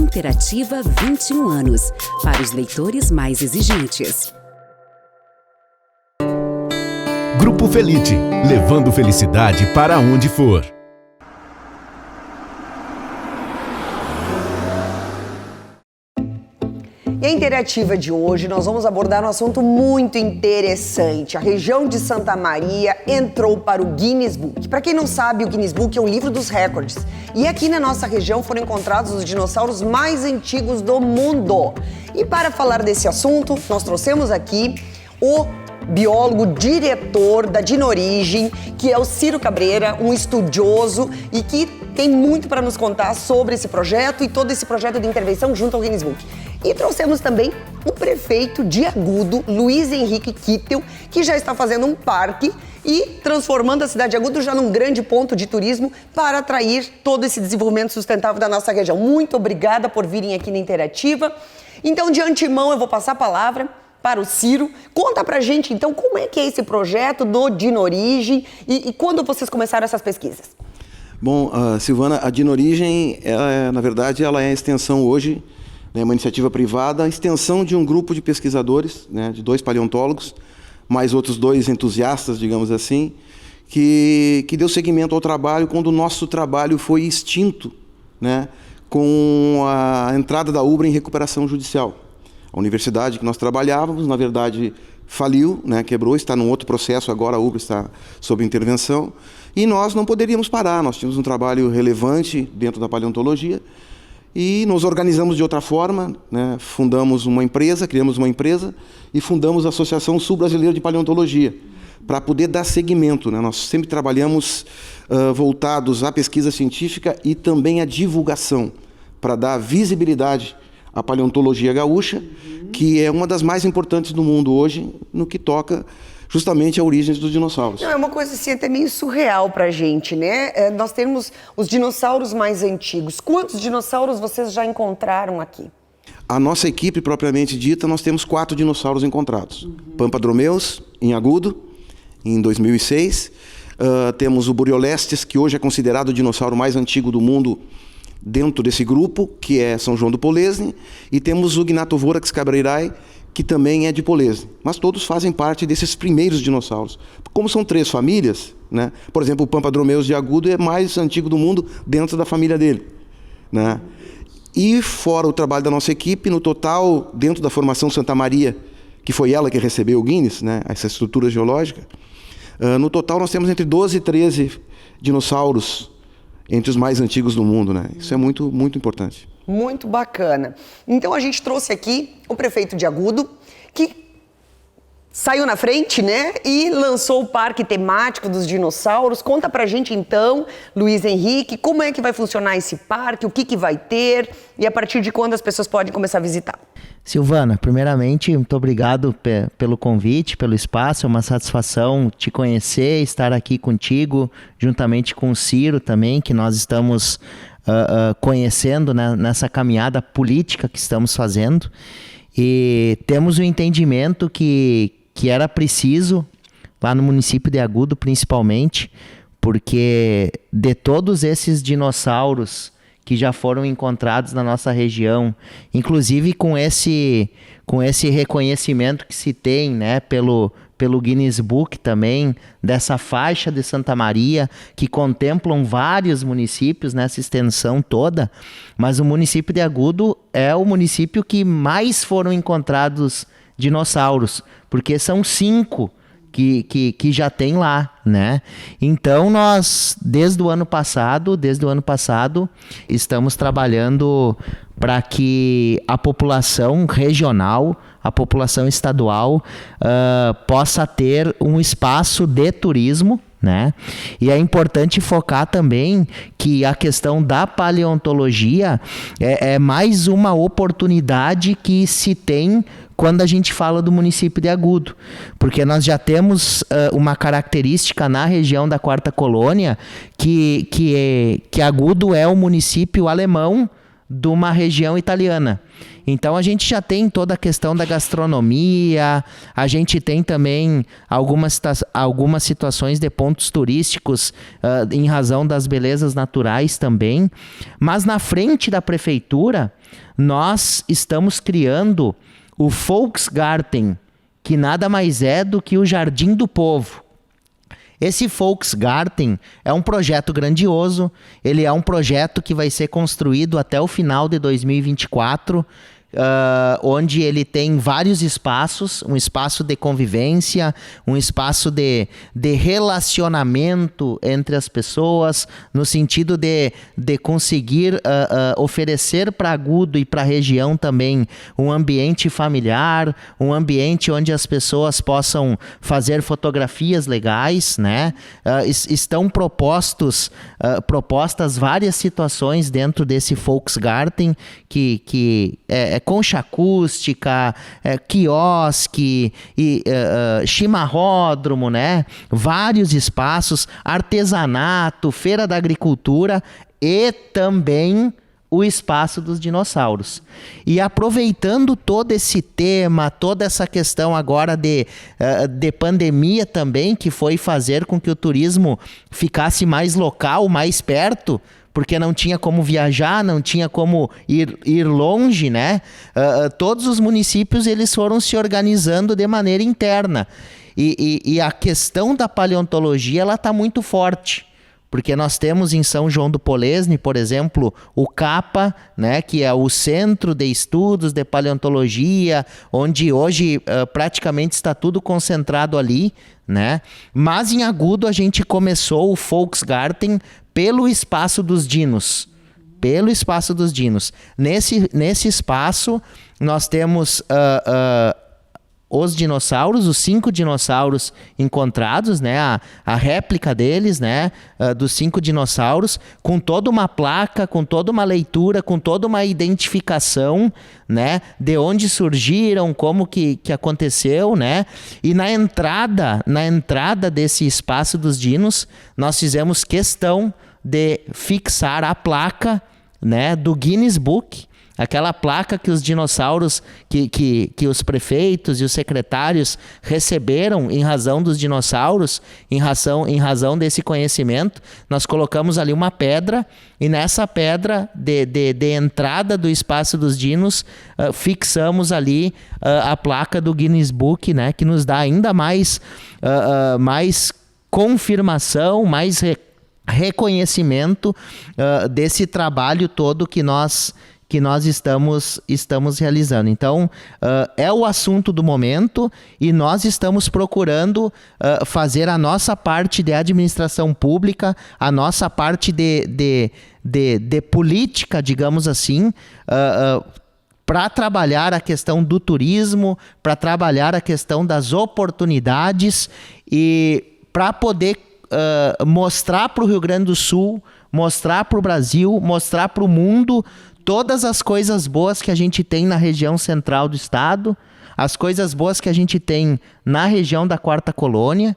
Interativa 21 anos, para os leitores mais exigentes. Grupo Felite, levando felicidade para onde for. E a Interativa de hoje nós vamos abordar um assunto muito interessante. A região de Santa Maria entrou para o Guinness Book. Para quem não sabe, o Guinness Book é um livro dos recordes. E aqui na nossa região foram encontrados os dinossauros mais antigos do mundo. E para falar desse assunto, nós trouxemos aqui o biólogo diretor da Dinorigem, que é o Ciro Cabreira, um estudioso e que tem muito para nos contar sobre esse projeto e todo esse projeto de intervenção junto ao Guinness Book. E trouxemos também o prefeito de Agudo, Luiz Henrique Kittel, que já está fazendo um parque e transformando a cidade de Agudo já num grande ponto de turismo para atrair todo esse desenvolvimento sustentável da nossa região. Muito obrigada por virem aqui na Interativa. Então, de antemão, eu vou passar a palavra para o Ciro. Conta pra gente, então, como é que é esse projeto do Dinorigem e quando vocês começaram essas pesquisas? Bom, Silvana, a Dinorigem, na verdade, ela é a extensão hoje, né, uma iniciativa privada, a extensão de um grupo de pesquisadores, né, de 2 paleontólogos, mais outros 2 entusiastas, digamos assim, que deu seguimento ao trabalho quando o nosso trabalho foi extinto, né, com a entrada da UBRA em recuperação judicial. A universidade que nós trabalhávamos, na verdade, faliu, né, quebrou, está num outro processo, agora a UBRA está sob intervenção, e nós não poderíamos parar, nós tínhamos um trabalho relevante dentro da paleontologia, e nos organizamos de outra forma, né, fundamos uma empresa, criamos uma empresa, e fundamos a Associação Sul-Brasileira de Paleontologia, para poder dar seguimento, né? Nós sempre trabalhamos voltados à pesquisa científica e também à divulgação, para dar visibilidade à paleontologia gaúcha, que é uma das mais importantes do mundo hoje, no que toca justamente a origens dos dinossauros. Não, é uma coisa assim até meio surreal pra gente, né? Nós temos os dinossauros mais antigos. Quantos dinossauros vocês já encontraram aqui? A nossa equipe, propriamente dita, nós temos 4 dinossauros encontrados. Pampadromeus, em Agudo, em 2006. Temos o Buriolestes, que hoje é considerado o dinossauro mais antigo do mundo, dentro desse grupo, que é São João do Polesne, e temos o Gnathovorax cabreirae, que também é de Polesne. Mas todos fazem parte desses primeiros dinossauros. Como são 3 famílias, né? Por exemplo, o Pampadromeus de Agudo é mais antigo do mundo dentro da família dele, né? E fora o trabalho da nossa equipe, no total, dentro da formação Santa Maria, que foi ela que recebeu o Guinness, né? Essa estrutura geológica, no total nós temos entre 12 e 13 dinossauros entre os mais antigos do mundo, né? Isso é muito, muito importante. Muito bacana. Então a gente trouxe aqui o prefeito de Agudo, que saiu na frente, né? E lançou o parque temático dos dinossauros. Conta pra gente então, Luiz Henrique, como é que vai funcionar esse parque, o que vai ter e a partir de quando as pessoas podem começar a visitar. Silvana, primeiramente, muito obrigado pelo convite, pelo espaço, é uma satisfação te conhecer, estar aqui contigo, juntamente com o Ciro também, que nós estamos conhecendo, né, nessa caminhada política que estamos fazendo, e temos o entendimento que era preciso, lá no município de Agudo principalmente, porque de todos esses dinossauros que já foram encontrados na nossa região, inclusive com esse reconhecimento que se tem, né, pelo Guinness Book também, dessa faixa de Santa Maria, que contemplam vários municípios nessa extensão toda, mas o município de Agudo é o município que mais foram encontrados dinossauros, porque são 5 que já tem lá, né? Então nós, desde o ano passado, estamos trabalhando para que a população regional, a população estadual possa ter um espaço de turismo, né? E é importante focar também que a questão da paleontologia é mais uma oportunidade que se tem quando a gente fala do município de Agudo, porque nós já temos uma característica na região da Quarta Colônia que Agudo é o município alemão de uma região italiana. Então a gente já tem toda a questão da gastronomia, a gente tem também algumas situações de pontos turísticos em razão das belezas naturais também. Mas na frente da prefeitura, nós estamos criando o Volksgarten, que nada mais é do que o Jardim do Povo. Esse Volksgarten é um projeto grandioso, ele é um projeto que vai ser construído até o final de 2024, onde ele tem vários espaços, um espaço de convivência, um espaço de relacionamento entre as pessoas, no sentido de conseguir oferecer para Agudo e para a região também um ambiente familiar, um ambiente onde as pessoas possam fazer fotografias legais, né? Estão propostas várias situações dentro desse Volksgarten, que é concha acústica, quiosque, chimarródromo, né? Vários espaços, artesanato, feira da agricultura e também o espaço dos dinossauros. E aproveitando todo esse tema, toda essa questão agora de pandemia também, que foi fazer com que o turismo ficasse mais local, mais perto, porque não tinha como viajar, não tinha como ir longe, né? Todos os municípios eles foram se organizando de maneira interna. E a questão da paleontologia ela está muito forte. Porque nós temos em São João do Polesne, por exemplo, o CAPA, né, que é o Centro de Estudos de Paleontologia, onde hoje praticamente está tudo concentrado ali, né? Mas em Agudo a gente começou o Volksgarten pelo Espaço dos Dinos. Pelo Espaço dos Dinos. Nesse espaço nós temos os dinossauros, os 5 dinossauros encontrados, né? A réplica deles, né? Dos 5 dinossauros, com toda uma placa, com toda uma leitura, com toda uma identificação, né? De onde surgiram, como que aconteceu, né? E na entrada desse Espaço dos Dinos, nós fizemos questão de fixar a placa, né? Do Guinness Book. Aquela placa que os dinossauros, que os prefeitos e os secretários receberam em razão dos dinossauros, em razão desse conhecimento, nós colocamos ali uma pedra e nessa pedra de entrada do Espaço dos Dinos, fixamos ali a placa do Guinness Book, né, que nos dá ainda mais confirmação, mais reconhecimento desse trabalho todo que nós estamos realizando. Então, é o assunto do momento e nós estamos procurando fazer a nossa parte de administração pública, a nossa parte de política, digamos assim, para trabalhar a questão do turismo, para trabalhar a questão das oportunidades e para poder mostrar para o Rio Grande do Sul, mostrar para o Brasil, mostrar para o mundo todas as coisas boas que a gente tem na região central do estado, as coisas boas que a gente tem na região da Quarta Colônia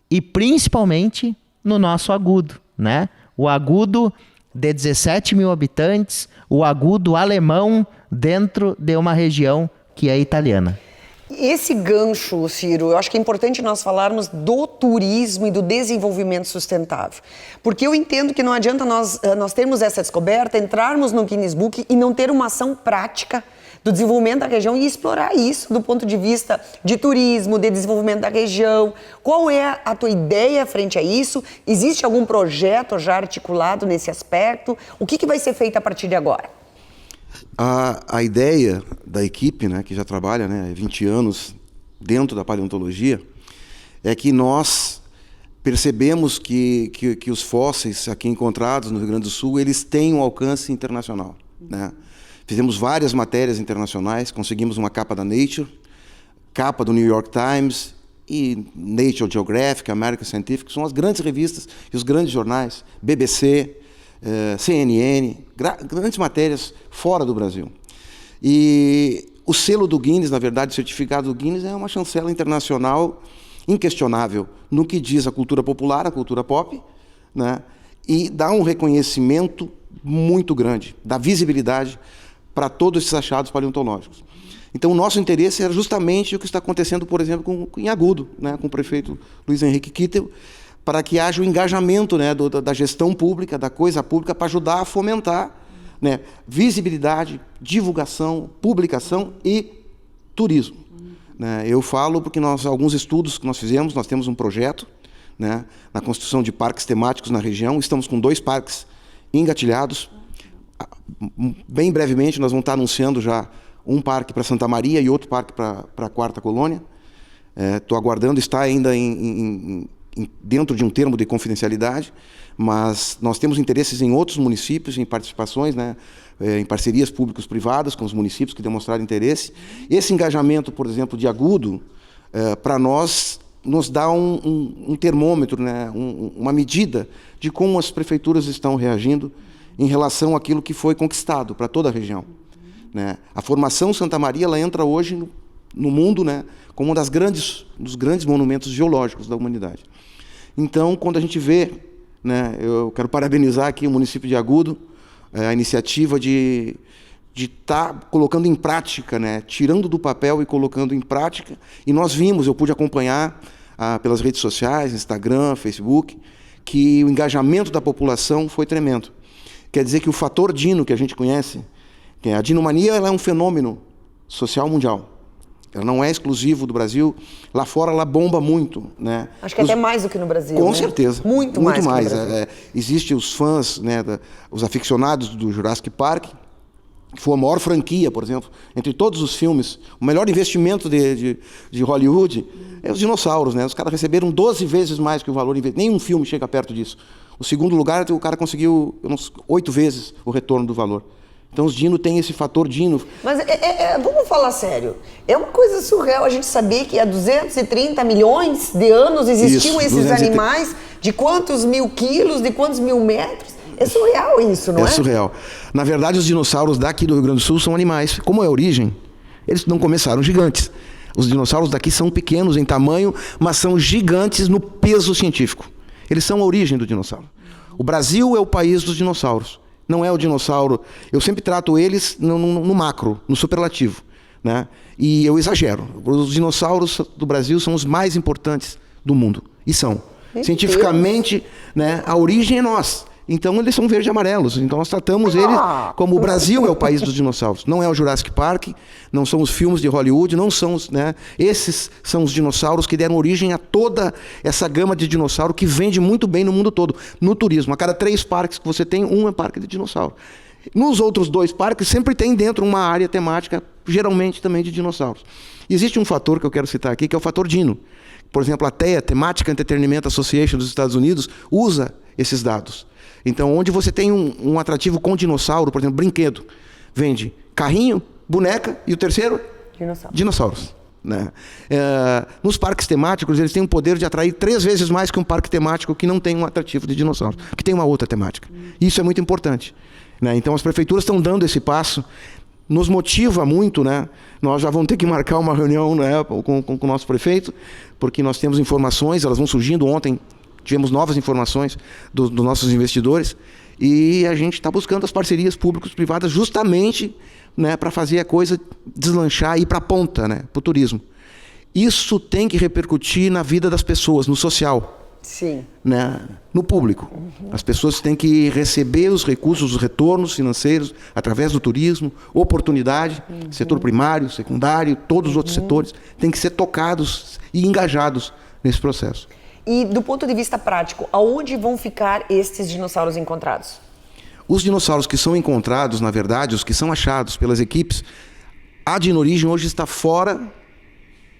e principalmente no nosso Agudo, né? O Agudo de 17 mil habitantes, o Agudo alemão dentro de uma região que é italiana. Esse gancho, Ciro, eu acho que é importante nós falarmos do turismo e do desenvolvimento sustentável. Porque eu entendo que não adianta nós termos essa descoberta, entrarmos no Guinness Book e não ter uma ação prática do desenvolvimento da região e explorar isso do ponto de vista de turismo, de desenvolvimento da região. Qual é a tua ideia frente a isso? Existe algum projeto já articulado nesse aspecto? O que vai ser feito a partir de agora? A ideia da equipe, né, que já trabalha, né, há 20 anos dentro da paleontologia, é que nós percebemos que os fósseis aqui encontrados no Rio Grande do Sul, eles têm um alcance internacional, né? Fizemos várias matérias internacionais, conseguimos uma capa da Nature, capa do New York Times e Nature Geographic, American Scientific, são as grandes revistas e os grandes jornais, BBC, CNN, grandes matérias fora do Brasil. E o selo do Guinness, na verdade, o certificado do Guinness é uma chancela internacional inquestionável no que diz a cultura popular, a cultura pop, né? e dá um reconhecimento muito grande, dá visibilidade para todos esses achados paleontológicos. Então, o nosso interesse era justamente o que está acontecendo, por exemplo, em Agudo, né, com o prefeito Luiz Henrique Kittel, para que haja o engajamento, né, da gestão pública, da coisa pública, para ajudar a fomentar, né, visibilidade, divulgação, publicação e turismo. Né? Eu falo porque alguns estudos que nós fizemos, nós temos um projeto, né, na construção de parques temáticos na região, estamos com 2 parques engatilhados. Bem brevemente nós vamos estar anunciando já um parque para Santa Maria e outro parque para a 4ª Colônia. Estou aguardando, está ainda dentro de um termo de confidencialidade, mas nós temos interesses em outros municípios, em participações, né, em parcerias públicos-privadas com os municípios que demonstraram interesse. Esse engajamento, por exemplo, de Agudo, para nós, nos dá um termômetro, né, uma medida de como as prefeituras estão reagindo em relação àquilo que foi conquistado para toda a região. Né? A formação Santa Maria ela entra hoje no mundo, né, como um dos grandes monumentos geológicos da humanidade. Então, quando a gente vê, né, eu quero parabenizar aqui o município de Agudo, a iniciativa de estar colocando em prática, né, tirando do papel e colocando em prática. E nós vimos, eu pude acompanhar pelas redes sociais, Instagram, Facebook, que o engajamento da população foi tremendo. Quer dizer que o fator Dino, que a gente conhece, que a dinomania, ela é um fenômeno social mundial. Ela não é exclusivo do Brasil. Lá fora ela bomba muito, né? Acho que até mais do que no Brasil. Com né? certeza. Muito mais. Existem os fãs, né, os aficionados do Jurassic Park, que foi a maior franquia, por exemplo, entre todos os filmes. O melhor investimento de Hollywood é os dinossauros, né? Os caras receberam 12 vezes mais que o valor investido. Nenhum filme chega perto disso. O segundo lugar, o cara conseguiu 8 vezes o retorno do valor. Então os Dino têm esse fator Dino. Mas vamos falar sério, é uma coisa surreal a gente saber que há 230 milhões de anos existiam esses animais, de quantos 1000 quilos, de quantos 1000 metros. É surreal isso, não é? É surreal. Na verdade, os dinossauros daqui do Rio Grande do Sul são animais. Como é a origem, eles não começaram gigantes. Os dinossauros daqui são pequenos em tamanho, mas são gigantes no peso científico. Eles são a origem do dinossauro. O Brasil é o país dos dinossauros. Não é o dinossauro. Eu sempre trato eles no macro, no superlativo, né? E eu exagero. Os dinossauros do Brasil são os mais importantes do mundo. E são. Cientificamente, né, a origem é nós. Então eles são verde e amarelos. Então nós tratamos eles como o Brasil é o país dos dinossauros. Não é o Jurassic Park, não são os filmes de Hollywood, não são os, né? Esses são os dinossauros que deram origem a toda essa gama de dinossauro que vende muito bem no mundo todo. No turismo, a cada 3 parques que você tem, um é parque de dinossauro. Nos outros 2 parques sempre tem dentro uma área temática, geralmente também de dinossauros. Existe um fator que eu quero citar aqui, que é o fator Dino. Por exemplo, a TEA, Thematic Entertainment Association dos Estados Unidos, usa esses dados. Então, onde você tem um atrativo com dinossauro, por exemplo, brinquedo, vende carrinho, boneca e o terceiro? Dinossauros. Né? Nos parques temáticos, eles têm o poder de atrair 3 vezes mais que um parque temático que não tem um atrativo de dinossauros, que tem uma outra temática. Isso é muito importante. Né? Então, as prefeituras estão dando esse passo, nos motiva muito, né? Nós já vamos ter que marcar uma reunião, né, com o nosso prefeito, porque nós temos informações, elas vão surgindo. Ontem tivemos novas informações dos nossos investidores e a gente está buscando as parcerias públicos-privadas justamente, né, para fazer a coisa deslanchar e ir para a ponta, né, para o turismo. Isso tem que repercutir na vida das pessoas, no social. Sim. Né, no público. As pessoas têm que receber os recursos, os retornos financeiros através do turismo, oportunidade, setor primário, secundário, todos os outros setores têm que ser tocados e engajados nesse processo. E do ponto de vista prático, aonde vão ficar estes dinossauros encontrados? Os dinossauros que são encontrados, na verdade, os que são achados pelas equipes, a Dinorigem hoje está fora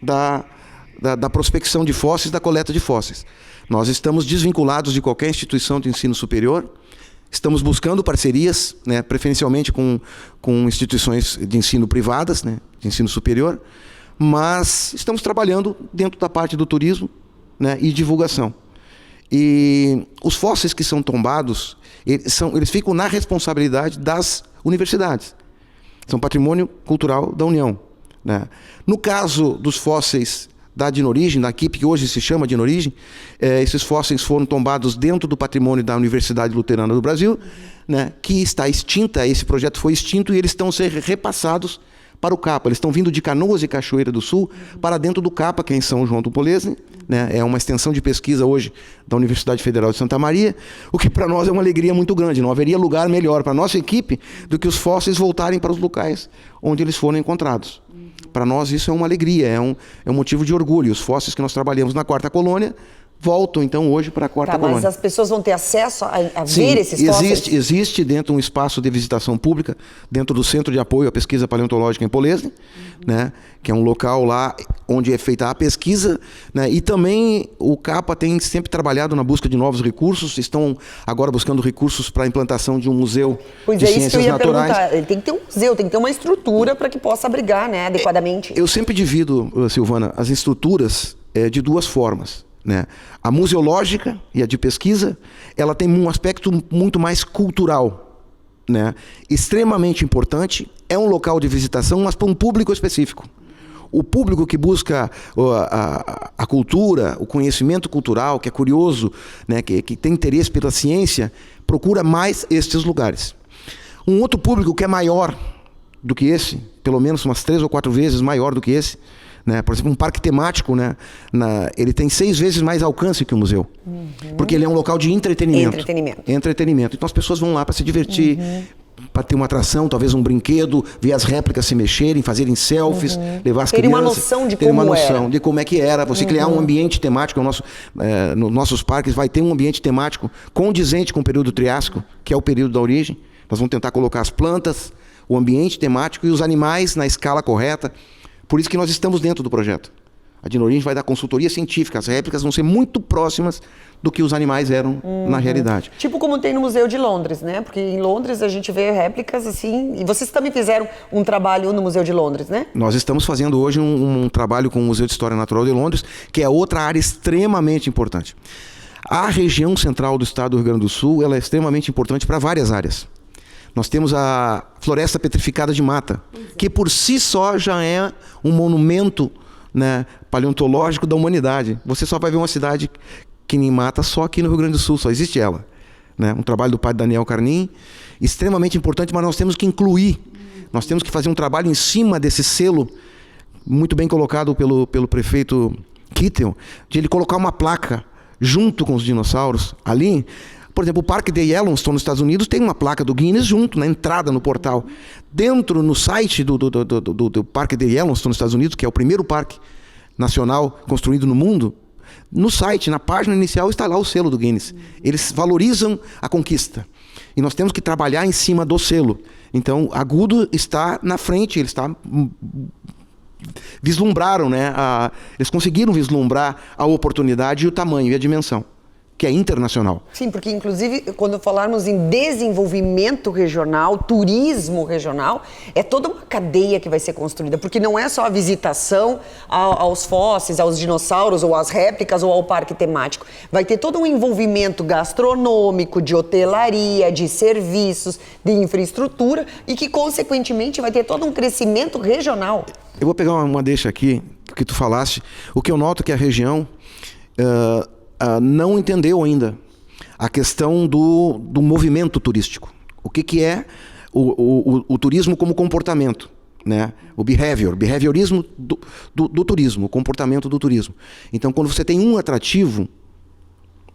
da prospecção de fósseis, da coleta de fósseis. Nós estamos desvinculados de qualquer instituição de ensino superior, estamos buscando parcerias, né, preferencialmente com instituições de ensino privadas, né, de ensino superior, mas estamos trabalhando dentro da parte do turismo, né, e divulgação. E os fósseis que são tombados, eles ficam na responsabilidade das universidades. São patrimônio cultural da União. Né? No caso dos fósseis da Dinorigem, da equipe que hoje se chama Dinorigem, esses fósseis foram tombados dentro do patrimônio da Universidade Luterana do Brasil, né, que está extinta, esse projeto foi extinto e eles estão sendo repassados para o CAPA. Eles estão vindo de Canoas e Cachoeira do Sul para dentro do CAPA, que é em São João do Polesne, né? É uma extensão de pesquisa hoje da Universidade Federal de Santa Maria, o que para nós é uma alegria muito grande. Não haveria lugar melhor para a nossa equipe do que os fósseis voltarem para os locais onde eles foram encontrados. Para nós isso é uma alegria, é um motivo de orgulho. Os fósseis que nós trabalhamos na Quarta Colônia voltam, então, hoje para a Quarta Colônia. Mas as pessoas vão ter acesso a ver esses fósseis? Existe dentro um espaço de visitação pública, dentro do Centro de Apoio à Pesquisa Paleontológica em Polesne, né, que é um local lá onde é feita a pesquisa, né, e também o CAPA tem sempre trabalhado na busca de novos recursos, estão agora buscando recursos para a implantação de um museu de ciências naturais. Perguntar. Ele tem que ter um museu, tem que ter uma estrutura para que possa abrigar, né, adequadamente. Eu sempre divido, Silvana, as estruturas de duas formas. Né? A museológica e a de pesquisa, ela tem um aspecto muito mais cultural, né? Extremamente importante, é um local de visitação, mas para um público específico. O público que busca a cultura, o conhecimento cultural, que é curioso, né? que tem interesse pela ciência, procura mais estes lugares. Um outro público que é maior do que esse, pelo menos umas 3 ou 4 vezes maior do que esse, né? Por exemplo, um parque temático, né? Ele tem 6 vezes mais alcance que o museu. Porque ele é um local de entretenimento. Então as pessoas vão lá para se divertir, para ter uma atração, talvez um brinquedo, ver as réplicas se mexerem, fazerem selfies, levar as crianças. Ter uma noção de como é que era. Você criar um ambiente temático. Nos nossos parques vai ter um ambiente temático condizente com o período Triássico, que é o período da origem. Nós vamos tentar colocar as plantas, o ambiente temático e os animais na escala correta. Por isso que nós estamos dentro do projeto. A Dinorigem vai dar consultoria científica, as réplicas vão ser muito próximas do que os animais eram na realidade. Tipo como tem no Museu de Londres, né? Porque em Londres a gente vê réplicas assim, e vocês também fizeram um trabalho no Museu de Londres, né? Nós estamos fazendo hoje um trabalho com o Museu de História Natural de Londres, que é outra área extremamente importante. A região central do estado do Rio Grande do Sul, ela é extremamente importante para várias áreas. Nós temos a Floresta Petrificada de Mata, que por si só já é um monumento, né, paleontológico da humanidade. Você só vai ver uma cidade que nem Mata só aqui no Rio Grande do Sul, só existe ela. Né? Um trabalho do padre Daniel Carnim, extremamente importante, mas nós temos que incluir. Nós temos que fazer um trabalho em cima desse selo, muito bem colocado pelo prefeito Kittel, de ele colocar uma placa junto com os dinossauros ali. Por exemplo, o Parque de Yellowstone nos Estados Unidos tem uma placa do Guinness junto, na entrada no portal. Dentro, no site do Parque de Yellowstone nos Estados Unidos, que é o primeiro parque nacional construído no mundo, no site, na página inicial, está lá o selo do Guinness. Eles valorizam a conquista. E nós temos que trabalhar em cima do selo. Então, Agudo está na frente, ele está... Vislumbraram, né? Eles conseguiram vislumbrar a oportunidade e o tamanho e a dimensão, que é internacional. Sim, porque inclusive quando falarmos em desenvolvimento regional, turismo regional, é toda uma cadeia que vai ser construída, porque não é só a visitação aos fósseis, aos dinossauros, ou às réplicas, ou ao parque temático. Vai ter todo um envolvimento gastronômico, de hotelaria, de serviços, de infraestrutura, e que consequentemente vai ter todo um crescimento regional. Eu vou pegar uma deixa aqui, que tu falaste. O que eu noto é que a região... não entendeu ainda a questão do movimento turístico. O que é o turismo como comportamento, né? O behaviorismo do turismo, o comportamento do turismo. Então, quando você tem um atrativo,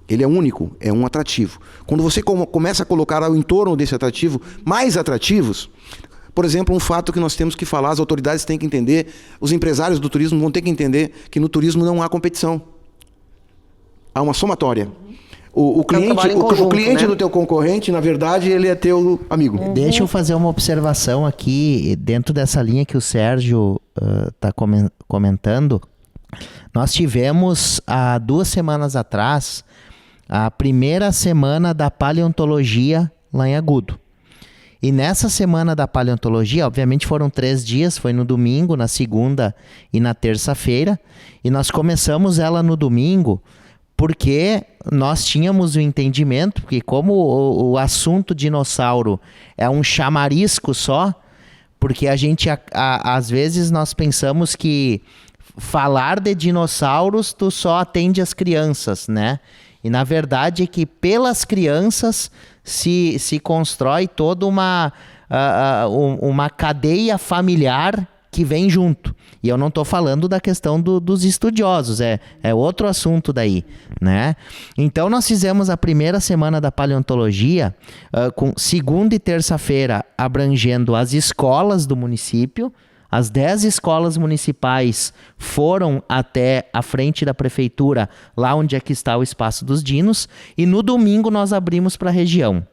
ele é único, é um atrativo. Quando você começa a colocar ao entorno desse atrativo mais atrativos, por exemplo, um fato que nós temos que falar, as autoridades têm que entender, os empresários do turismo vão ter que entender que no turismo não há competição. Há uma somatória. O cliente né? do teu concorrente, na verdade, ele é teu amigo. Deixa eu fazer uma observação aqui, dentro dessa linha que o Sérgio está comentando. Nós tivemos, há 2 semanas atrás, a primeira semana da paleontologia lá em Agudo. E nessa semana da paleontologia, obviamente foram 3 dias, foi no domingo, na segunda e na terça-feira. E nós começamos ela no domingo, porque nós tínhamos o entendimento, porque como o assunto dinossauro é um chamarisco só, porque a gente, às vezes nós pensamos que falar de dinossauros, tu só atende as crianças, né? E na verdade é que pelas crianças se constrói toda uma cadeia familiar que vem junto. E eu não estou falando da questão dos estudiosos, é outro assunto daí, né? Então nós fizemos a primeira semana da paleontologia com segunda e terça-feira abrangendo as escolas do município. As 10 escolas municipais foram até a frente da prefeitura, lá onde é que está o Espaço dos Dinos, e no domingo nós abrimos para a região.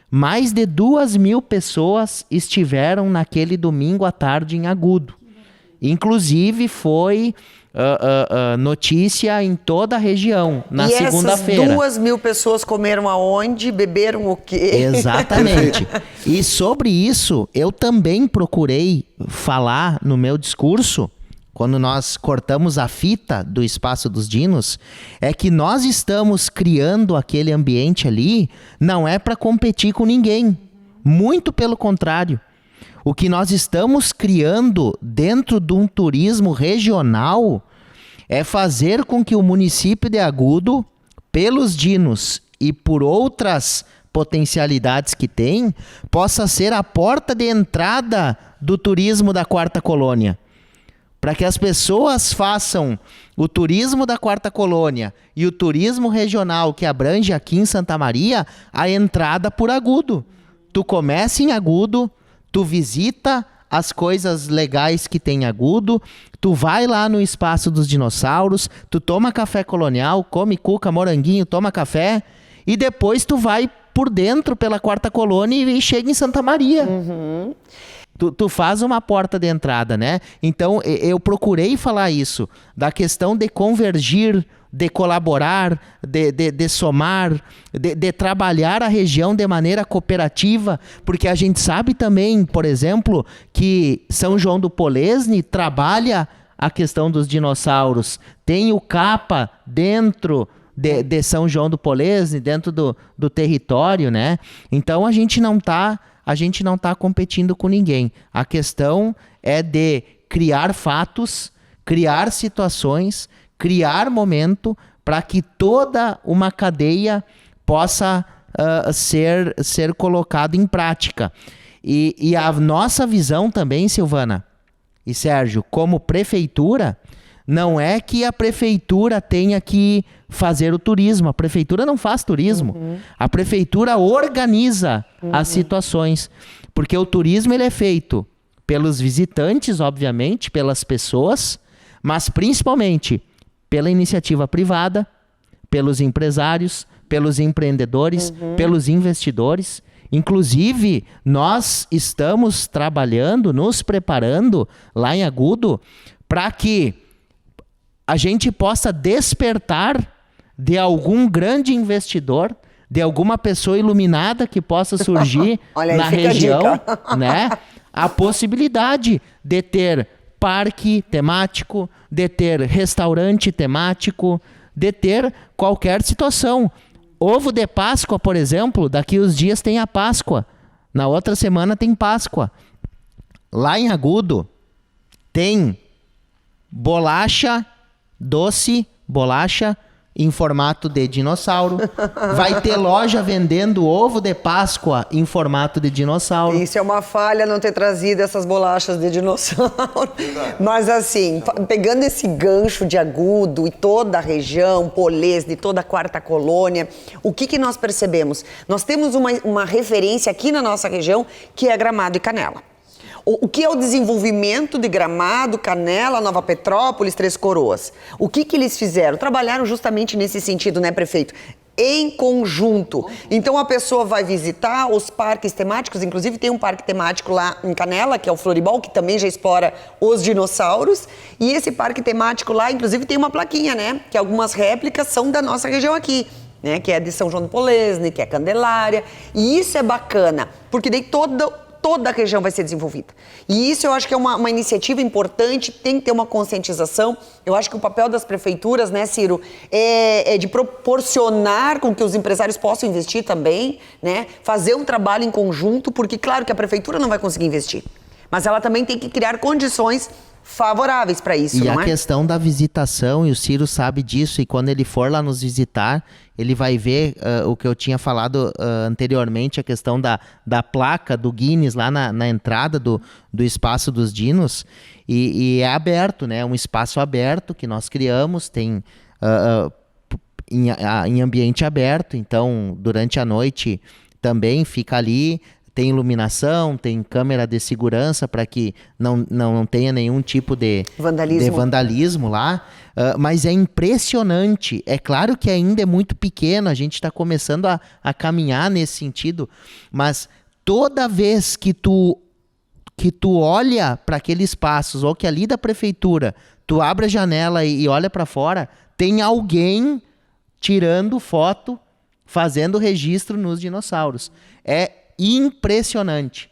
Mais de 2.000 pessoas estiveram naquele domingo à tarde em Agudo. Inclusive foi notícia em toda a região, na segunda-feira. E essas 2.000 pessoas comeram aonde? Beberam o quê? Exatamente. E sobre isso, eu também procurei falar no meu discurso, quando nós cortamos a fita do Espaço dos Dinos, é que nós estamos criando aquele ambiente ali, não é para competir com ninguém. Muito pelo contrário. O que nós estamos criando dentro de um turismo regional é fazer com que o município de Agudo, pelos dinos e por outras potencialidades que tem, possa ser a porta de entrada do turismo da Quarta Colônia. Para que as pessoas façam o turismo da Quarta Colônia e o turismo regional que abrange aqui em Santa Maria, a entrada por Agudo. Tu começa em Agudo, tu visita as coisas legais que tem em Agudo, tu vai lá no Espaço dos Dinossauros, tu toma café colonial, come cuca, moranguinho, toma café, e depois tu vai por dentro pela Quarta Colônia e chega em Santa Maria. Uhum. Tu faz uma porta de entrada, né? Então, eu procurei falar isso, da questão de convergir, de colaborar, de somar, de trabalhar a região de maneira cooperativa, porque a gente sabe também, por exemplo, que São João do Polesne trabalha a questão dos dinossauros. Tem o CAPA dentro de São João do Polesne, dentro do território, né? Então, a gente não está competindo com ninguém. A questão é de criar fatos, criar situações, criar momento para que toda uma cadeia possa ser colocada em prática. E a nossa visão também, Silvana e Sérgio, como prefeitura, não é que a prefeitura tenha que fazer o turismo. A prefeitura não faz turismo. Uhum. A prefeitura organiza as situações. Porque o turismo ele é feito pelos visitantes, obviamente, pelas pessoas, mas principalmente pela iniciativa privada, pelos empresários, pelos empreendedores, pelos investidores. Inclusive, nós estamos trabalhando, nos preparando lá em Agudo para que a gente possa despertar de algum grande investidor, de alguma pessoa iluminada que possa surgir na região, né? A possibilidade de ter parque temático, de ter restaurante temático, de ter qualquer situação. Ovo de Páscoa, por exemplo, daqui uns dias tem a Páscoa. Na outra semana tem Páscoa. Lá em Agudo tem bolacha, doce, bolacha em formato de dinossauro. Vai ter loja vendendo ovo de Páscoa em formato de dinossauro. Isso é uma falha não ter trazido essas bolachas de dinossauro. Mas assim, pegando esse gancho de Agudo e toda a região, Polesne, toda a Quarta Colônia, o que nós percebemos? Nós temos uma referência aqui na nossa região que é Gramado e Canela. O que é o desenvolvimento de Gramado, Canela, Nova Petrópolis, Três Coroas? O que eles fizeram? Trabalharam justamente nesse sentido, né, prefeito? Em conjunto. Então a pessoa vai visitar os parques temáticos, inclusive tem um parque temático lá em Canela, que é o Floribol, que também já explora os dinossauros. E esse parque temático lá, inclusive, tem uma plaquinha, né? Que algumas réplicas são da nossa região aqui. Né, que é de São João do Polesne, que é Candelária. E isso é bacana, porque daí toda a região vai ser desenvolvida. E isso eu acho que é uma iniciativa importante, tem que ter uma conscientização. Eu acho que o papel das prefeituras, né, Ciro, é de proporcionar com que os empresários possam investir também, né, fazer um trabalho em conjunto, porque claro que a prefeitura não vai conseguir investir, mas ela também tem que criar condições favoráveis para isso, e não a questão da visitação, e o Ciro sabe disso, e quando ele for lá nos visitar, ele vai ver o que eu tinha falado anteriormente, a questão da placa do Guinness lá na entrada do Espaço dos Dinos, e é aberto, né? É um espaço aberto que nós criamos, tem em ambiente aberto, então durante a noite também fica ali. Tem iluminação, tem câmera de segurança para que não tenha nenhum tipo de vandalismo lá. Mas é impressionante. É claro que ainda é muito pequeno, a gente está começando a caminhar nesse sentido, mas toda vez que tu olha para aqueles espaços, ou que ali da prefeitura, tu abre a janela e olha para fora, tem alguém tirando foto, fazendo registro nos dinossauros. É impressionante.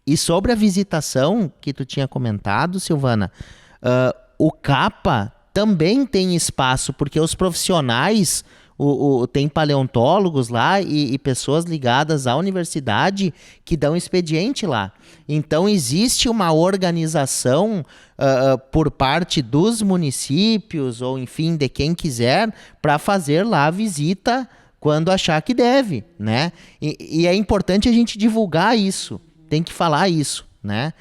E sobre a visitação que tu tinha comentado, Silvana, o CAPA também tem espaço, porque os profissionais, tem paleontólogos lá e pessoas ligadas à universidade que dão expediente lá. Então existe uma organização por parte dos municípios, ou enfim, de quem quiser, para fazer lá a visita quando achar que deve, né? E é importante a gente divulgar isso, tem que falar isso, né?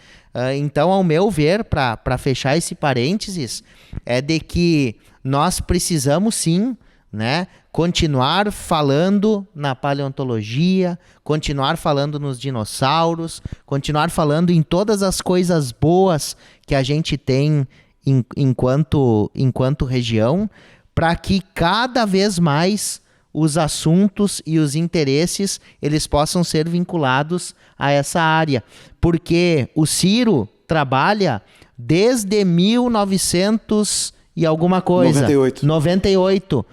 Então, ao meu ver, para fechar esse parênteses, é de que nós precisamos sim, né, continuar falando na paleontologia, continuar falando nos dinossauros, continuar falando em todas as coisas boas que a gente tem enquanto região, para que cada vez mais os assuntos e os interesses, eles possam ser vinculados a essa área. Porque o Ciro trabalha desde 1900 e alguma coisa. 98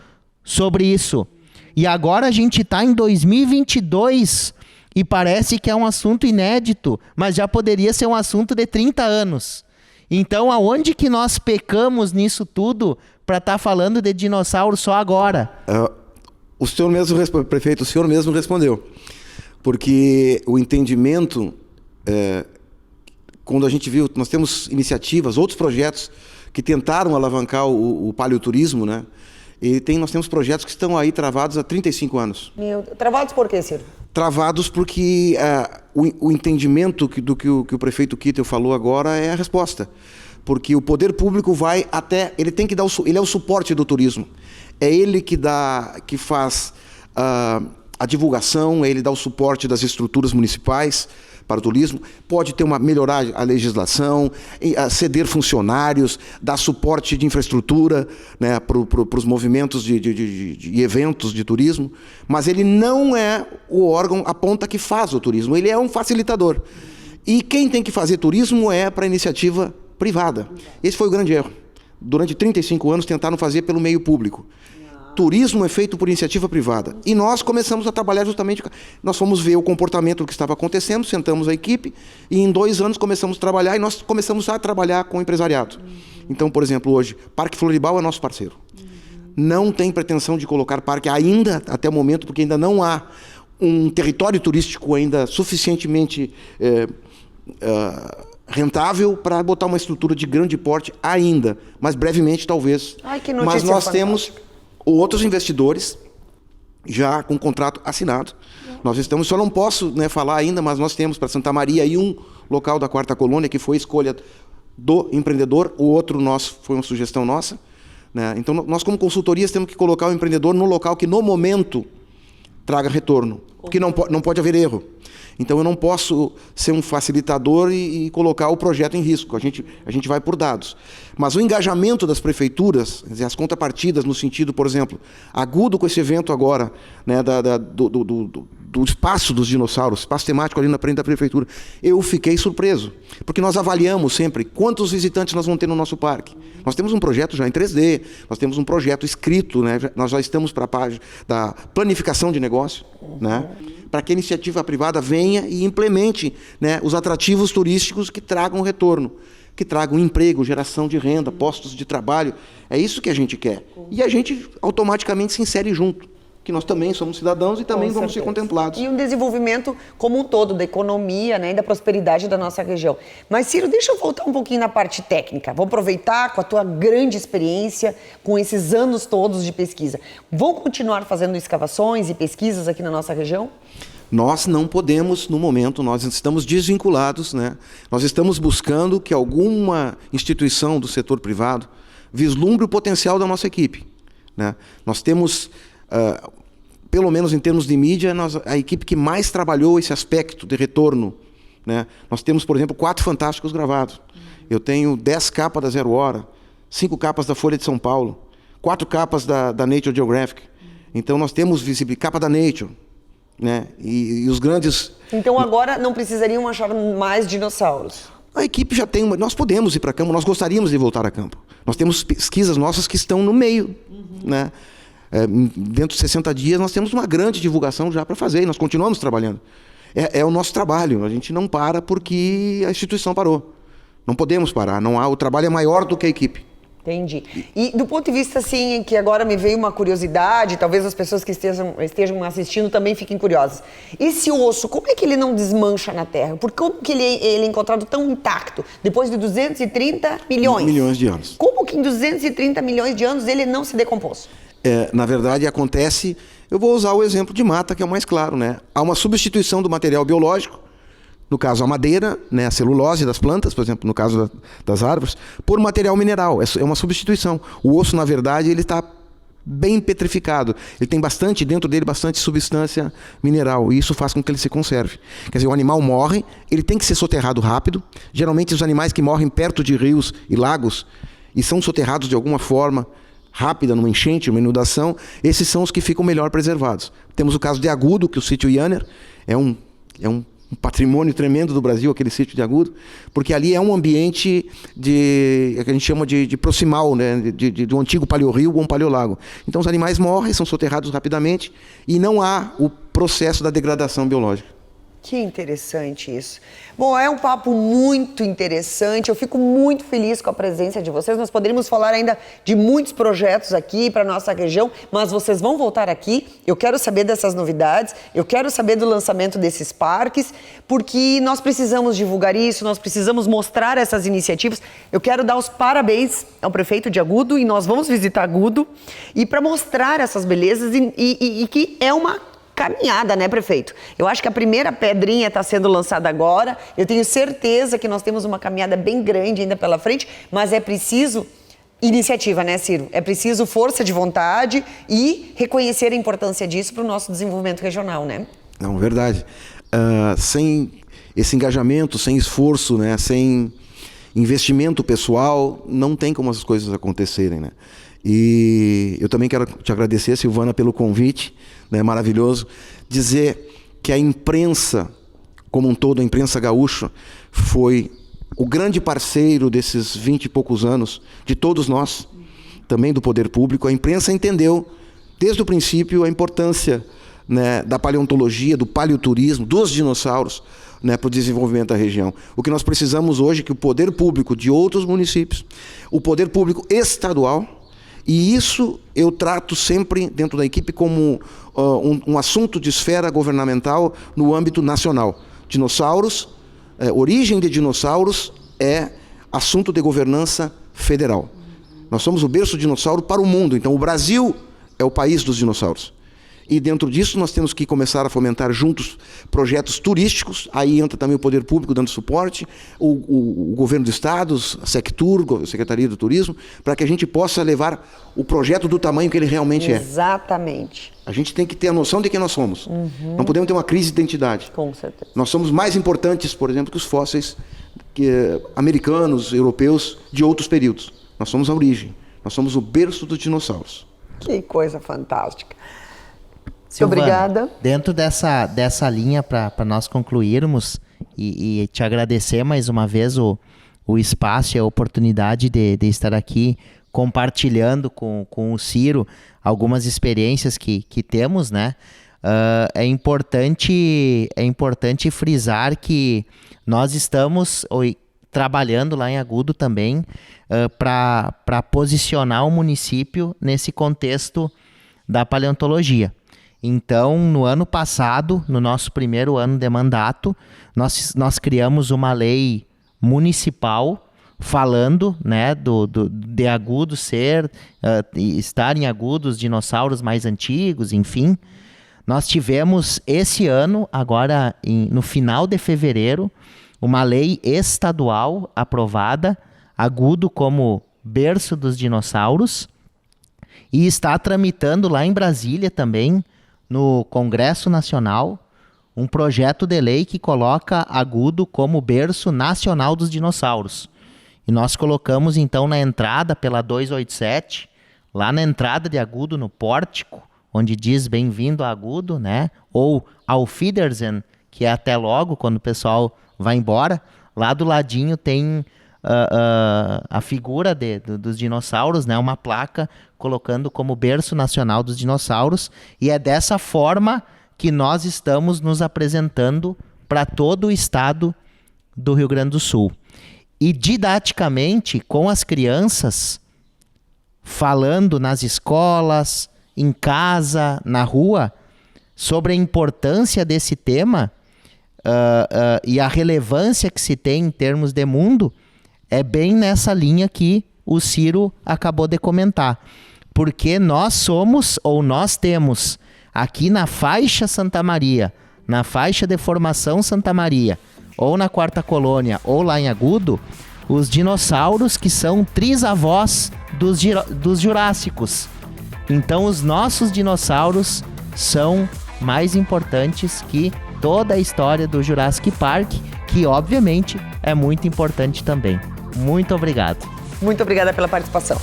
sobre isso. E agora a gente está em 2022 e parece que é um assunto inédito, mas já poderia ser um assunto de 30 anos. Então, aonde que nós pecamos nisso tudo para estar falando de dinossauro só agora? O senhor mesmo, prefeito, o senhor mesmo respondeu. Porque o entendimento, quando a gente viu, nós temos iniciativas, outros projetos que tentaram alavancar o paleoturismo, né? Nós temos projetos que estão aí travados há 35 anos. Travados por quê, Ciro? Travados porque o entendimento do que o prefeito Kittel falou agora é a resposta. Porque o poder público vai até... Ele tem que dar ele é o suporte do turismo. É ele que faz a divulgação, ele dá o suporte das estruturas municipais para o turismo, pode melhorar a legislação, ceder funcionários, dar suporte de infraestrutura, né, para os movimentos de eventos de turismo, mas ele não é o órgão, a ponta que faz o turismo, ele é um facilitador. E quem tem que fazer turismo é para a iniciativa privada. Esse foi o grande erro. Durante 35 anos tentaram fazer pelo meio público. Turismo é feito por iniciativa privada. E nós começamos a trabalhar justamente... Nós fomos ver o comportamento do que estava acontecendo, sentamos a equipe, e em 2 anos começamos a trabalhar, e nós começamos a trabalhar com o empresariado. Então, por exemplo, hoje, Parque Floribal é nosso parceiro. Não tem pretensão de colocar parque ainda, até o momento, porque ainda não há um território turístico ainda suficientemente rentável para botar uma estrutura de grande porte ainda. Mas brevemente, talvez. Ai, que notícia Mas nós fantástica. Temos outros investidores já com contrato assinado. Nós estamos, só não posso, né, falar ainda, mas nós temos para Santa Maria aí um local da Quarta Colônia que foi escolha do empreendedor, o outro foi uma sugestão nossa, né? Então nós como consultorias temos que colocar o empreendedor no local que no momento traga retorno, porque não pode haver erro. Então eu não posso ser um facilitador e colocar o projeto em risco. A gente vai por dados. Mas o engajamento das prefeituras, quer dizer, as contrapartidas no sentido, por exemplo, agudo com esse evento agora, né, do espaço dos dinossauros, espaço temático ali na frente da prefeitura, eu fiquei surpreso. Porque nós avaliamos sempre quantos visitantes nós vamos ter no nosso parque. Nós temos um projeto já em 3D, nós temos um projeto escrito, né, nós já estamos para a página da planificação de negócio, né, para que a iniciativa privada venha e implemente, né, os atrativos turísticos que tragam retorno, que tragam emprego, geração de renda, postos de trabalho. É isso que a gente quer. E a gente automaticamente se insere junto. que nós também somos cidadãos e também vamos ser contemplados. E um desenvolvimento como um todo, da economia, né, e da prosperidade da nossa região. Mas, Ciro, deixa eu voltar um pouquinho na parte técnica. Vou aproveitar com a tua grande experiência, com esses anos todos de pesquisa. Vão continuar fazendo escavações e pesquisas aqui na nossa região? Nós não podemos, no momento, nós estamos desvinculados, né? Nós estamos buscando que alguma instituição do setor privado vislumbre o potencial da nossa equipe, né? Nós temos, pelo menos em termos de mídia, a equipe que mais trabalhou esse aspecto de retorno, né? Nós temos, por exemplo, 4 Fantásticos gravados. Eu tenho 10 capas da Zero Hora, 5 capas da Folha de São Paulo, 4 capas da Nature Geographic. Então nós temos capa da Nature, né? E os grandes... Então agora não precisariam achar mais dinossauros? A equipe já tem nós podemos ir para campo, nós gostaríamos de voltar a campo. Nós temos pesquisas nossas que estão no meio, né? Dentro de 60 dias nós temos uma grande divulgação já para fazer e nós continuamos trabalhando. É o nosso trabalho, a gente não para porque a instituição parou. Não podemos parar, o trabalho é maior do que a equipe. Entendi. E do ponto de vista, assim, que agora me veio uma curiosidade, talvez as pessoas que estejam assistindo também fiquem curiosas. Esse osso, como é que ele não desmancha na Terra? Por que ele é encontrado tão intacto, depois de 230 milhões? Milhões de anos. Como que em 230 milhões de anos ele não se decompôs? Na verdade, acontece... Eu vou usar o exemplo de mata, que é o mais claro, né? Há uma substituição do material biológico, no caso a madeira, né, a celulose das plantas, por exemplo, no caso das árvores, por material mineral. É uma substituição. O osso, na verdade, ele está bem petrificado. Ele tem dentro dele bastante substância mineral, e isso faz com que ele se conserve. Quer dizer, o animal morre, ele tem que ser soterrado rápido. Geralmente os animais que morrem perto de rios e lagos e são soterrados de alguma forma rápida, numa enchente, numa inundação, esses são os que ficam melhor preservados. Temos o caso de Agudo, que o sítio Janner é um patrimônio tremendo do Brasil, aquele sítio de Agudo, porque ali é um ambiente que a gente chama de proximal, né, de um antigo paleorrio ou um paleolago. Então os animais morrem, são soterrados rapidamente e não há o processo da degradação biológica. Que interessante isso. Bom, é um papo muito interessante, eu fico muito feliz com a presença de vocês. Nós poderíamos falar ainda de muitos projetos aqui para a nossa região, mas vocês vão voltar aqui, eu quero saber dessas novidades, eu quero saber do lançamento desses parques, porque nós precisamos divulgar isso, nós precisamos mostrar essas iniciativas. Eu quero dar os parabéns ao prefeito de Agudo, e nós vamos visitar Agudo, e para mostrar essas belezas, e que é uma caminhada, né, prefeito? Eu acho que a primeira pedrinha está sendo lançada agora. Eu tenho certeza que nós temos uma caminhada bem grande ainda pela frente, mas é preciso iniciativa, né, Ciro? É preciso força de vontade e reconhecer a importância disso para o nosso desenvolvimento regional, né? Não, verdade. Sem esse engajamento, sem esforço, né, sem investimento pessoal, não tem como as coisas acontecerem, né? E eu também quero te agradecer, Silvana, pelo convite, né, maravilhoso. Dizer que a imprensa, como um todo, a imprensa gaúcha, foi o grande parceiro desses 20 e poucos anos, de todos nós, também do poder público. A imprensa entendeu, desde o princípio, a importância, né, da paleontologia, do paleoturismo, dos dinossauros, né, para o desenvolvimento da região. O que nós precisamos hoje é que o poder público de outros municípios, o poder público estadual, e isso eu trato sempre dentro da equipe como um assunto de esfera governamental no âmbito nacional. Dinossauros, origem de dinossauros é assunto de governança federal. Nós somos o berço dinossauro para o mundo, então o Brasil é o país dos dinossauros. E dentro disso nós temos que começar a fomentar juntos projetos turísticos, aí entra também o poder público dando suporte, o governo do estado, a Sectur, a Secretaria do Turismo, para que a gente possa levar o projeto do tamanho que ele realmente é. Exatamente. A gente tem que ter a noção de quem nós somos. Não podemos ter uma crise de identidade. Com certeza. Nós somos mais importantes, por exemplo, que os fósseis americanos, europeus, de outros períodos. Nós somos a origem. Nós somos o berço dos dinossauros. Que coisa fantástica. Silvana, obrigada. Dentro dessa linha, para nós concluirmos e te agradecer mais uma vez o espaço e a oportunidade de estar aqui compartilhando com o Ciro algumas experiências que temos, né? É importante frisar que nós estamos trabalhando lá em Agudo também para posicionar o município nesse contexto da paleontologia. Então, no ano passado, no nosso primeiro ano de mandato, nós criamos uma lei municipal falando, né, de Agudo estar em Agudo os dinossauros mais antigos, enfim. Nós tivemos esse ano, agora no final de fevereiro, uma lei estadual aprovada, Agudo como berço dos dinossauros, e está tramitando lá em Brasília também, no Congresso Nacional, um projeto de lei que coloca Agudo como berço nacional dos dinossauros. E nós colocamos então na entrada pela 287, lá na entrada de Agudo, no pórtico, onde diz bem-vindo a Agudo, né? Ou Auf Wiedersehen, que é até logo, quando o pessoal vai embora. Lá do ladinho tem a figura dos dinossauros, né? Uma placa colocando como berço nacional dos dinossauros. E é dessa forma que nós estamos nos apresentando para todo o estado do Rio Grande do Sul. E didaticamente, com as crianças, falando nas escolas, em casa, na rua, sobre a importância desse tema e a relevância que se tem em termos de mundo, é bem nessa linha que o Ciro acabou de comentar. Porque nós temos aqui na faixa Santa Maria, na faixa de formação Santa Maria, ou na Quarta Colônia, ou lá em Agudo, os dinossauros que são trisavós dos jurássicos. Então os nossos dinossauros são mais importantes que toda a história do Jurassic Park, que obviamente é muito importante também. Muito obrigado. Muito obrigada pela participação.